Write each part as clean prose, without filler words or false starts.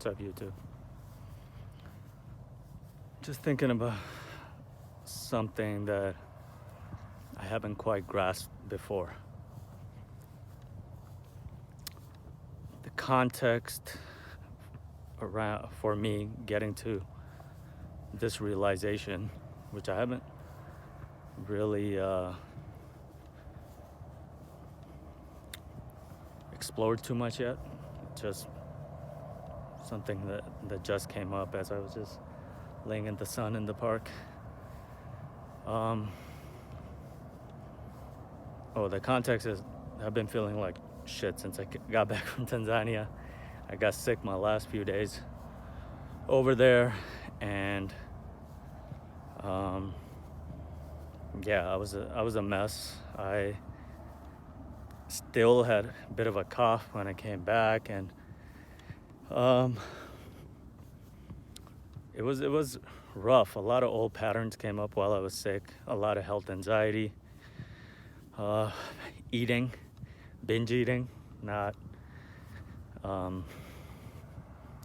What's up, YouTube? Just thinking about something that I haven't quite grasped before. The context around for me getting to this realization, which I haven't really explored too much yet. Just something that just came up as I was just laying in the sun in the park. The context is I've been feeling like shit since I got back from Tanzania. I got sick my last few days over there, and I was a mess. I still had a bit of a cough when I came back, and it was rough. A lot of old patterns came up while I was sick. A lot of health anxiety, binge eating, not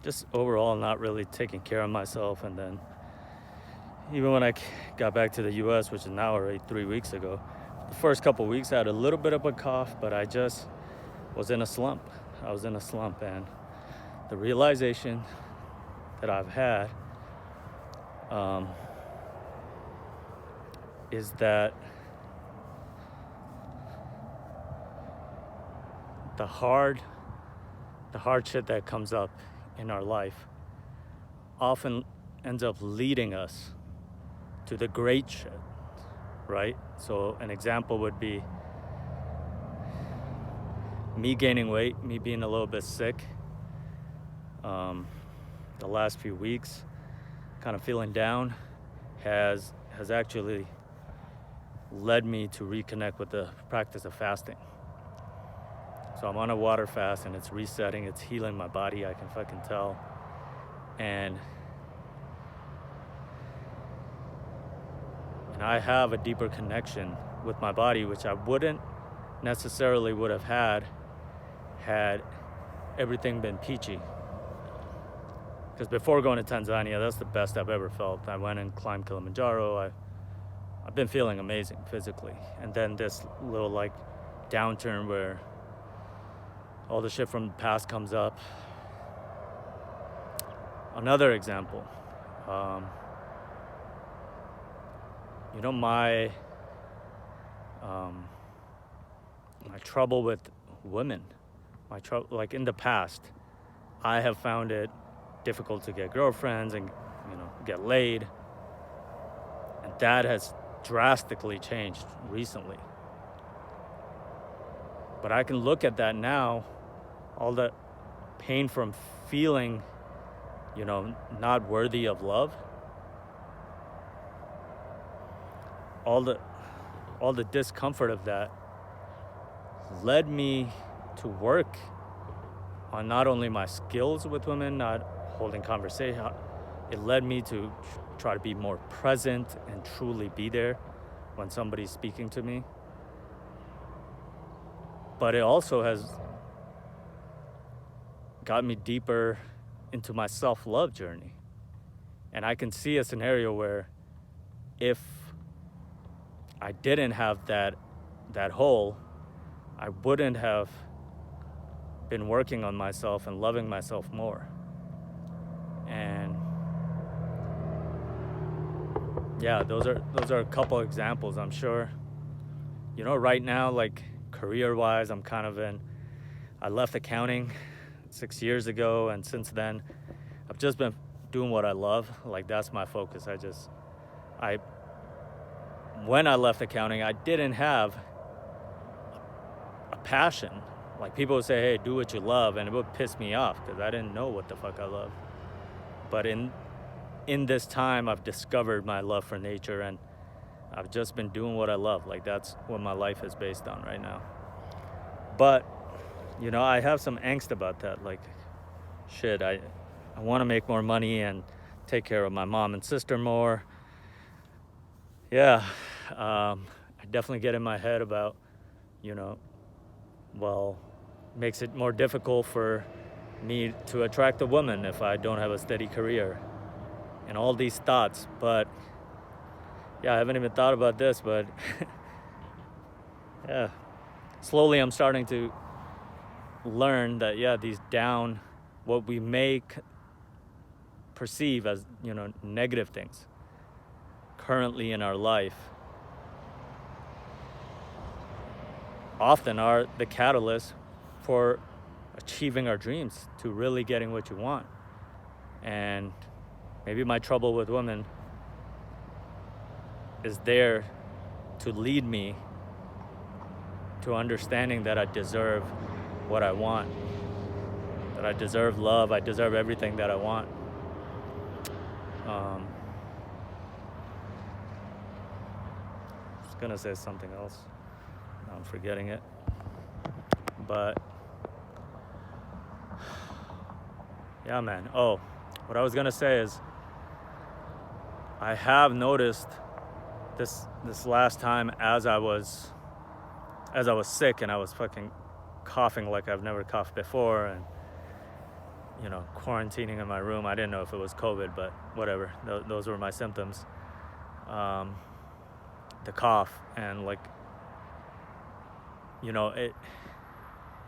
just overall not really taking care of myself. And then even when I got back to the US, which is now already 3 weeks ago, the first couple of weeks I had a little bit of a cough, but I just was in a slump. I was in a slump, and the realization that I've had is that the hard shit that comes up in our life often ends up leading us to the great shit, right? So an example would be me gaining weight, me being a little bit sick the last few weeks, kind of feeling down, has actually led me to reconnect with the practice of fasting. So I'm on a water fast, and it's resetting, it's healing my body, I can fucking tell. And I have a deeper connection with my body, which I wouldn't necessarily would have had everything been peachy. Because before going to Tanzania, that's the best I've ever felt. I went and climbed Kilimanjaro. I've been feeling amazing physically. And then this little like downturn where all the shit from the past comes up. Another example, my trouble with women, like in the past, I have found it difficult to get girlfriends and get laid, and that has drastically changed recently. But I can look at that now, all the pain from feeling not worthy of love, all the discomfort of that led me to work on not only my skills with women, not holding conversation. It led me to try to be more present and truly be there when somebody's speaking to me. But it also has got me deeper into my self-love journey. And I can see a scenario where if I didn't have that hole, I wouldn't have been working on myself and loving myself more. And yeah, those are a couple examples. I'm sure right now, like career-wise, I'm kind of I left accounting 6 years ago, and since then I've just been doing what I love. Like, that's my focus. When I left accounting, I didn't have a passion. Like, people would say, hey, do what you love, and it would piss me off because I didn't know what the fuck I love. But in this time, I've discovered my love for nature, and I've just been doing what I love. Like, that's what my life is based on right now. But I have some angst about that. Like, shit, I want to make more money and take care of my mom and sister more. Yeah, I definitely get in my head about, makes it more difficult for need to attract a woman if I don't have a steady career, and all these thoughts. But yeah, I haven't even thought about this, but yeah, slowly I'm starting to learn that, yeah, these down, what we perceive as, negative things currently in our life often are the catalyst for achieving our dreams, to really getting what you want. And maybe my trouble with women is there to lead me to understanding that I deserve what I want, that I deserve love, I deserve everything that I want. I was gonna say something else, now I'm forgetting it, but yeah, man. Oh, what I was gonna say is, I have noticed this last time, as I was sick and I was fucking coughing like I've never coughed before, and quarantining in my room. I didn't know if it was COVID, but whatever. Those were my symptoms. The cough, and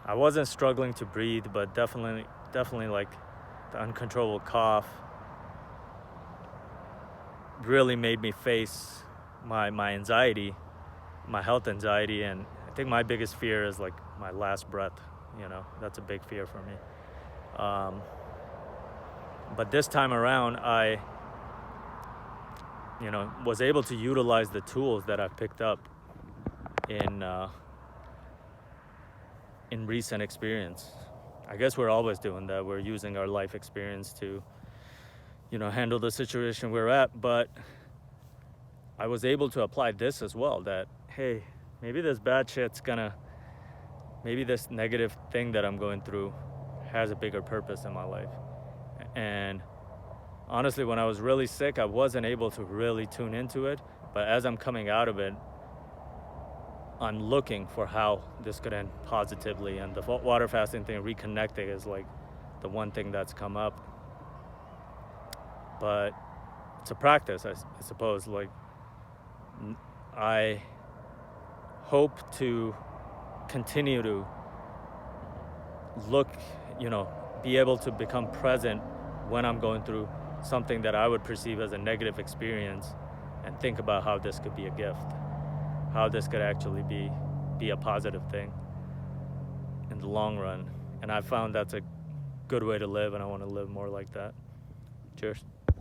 I wasn't struggling to breathe, but definitely like the uncontrollable cough really made me face my anxiety, my health anxiety. And I think my biggest fear is like my last breath. That's a big fear for me. But this time around, I was able to utilize the tools that I've picked up in recent experience. I guess we're always doing that. We're using our life experience to handle the situation we're at. But I was able to apply this as well, that hey, maybe this bad shit's maybe this negative thing that I'm going through has a bigger purpose in my life. And honestly, when I was really sick, I wasn't able to really tune into it. But as I'm coming out of it, I'm looking for how this could end positively. And the water fasting thing, reconnecting, is like the one thing that's come up. But it's a practice, I suppose. Like, I hope to continue to look, be able to become present when I'm going through something that I would perceive as a negative experience, and think about how this could be a gift, how this could actually be a positive thing in the long run. And I found that's a good way to live, and I want to live more like that. Cheers.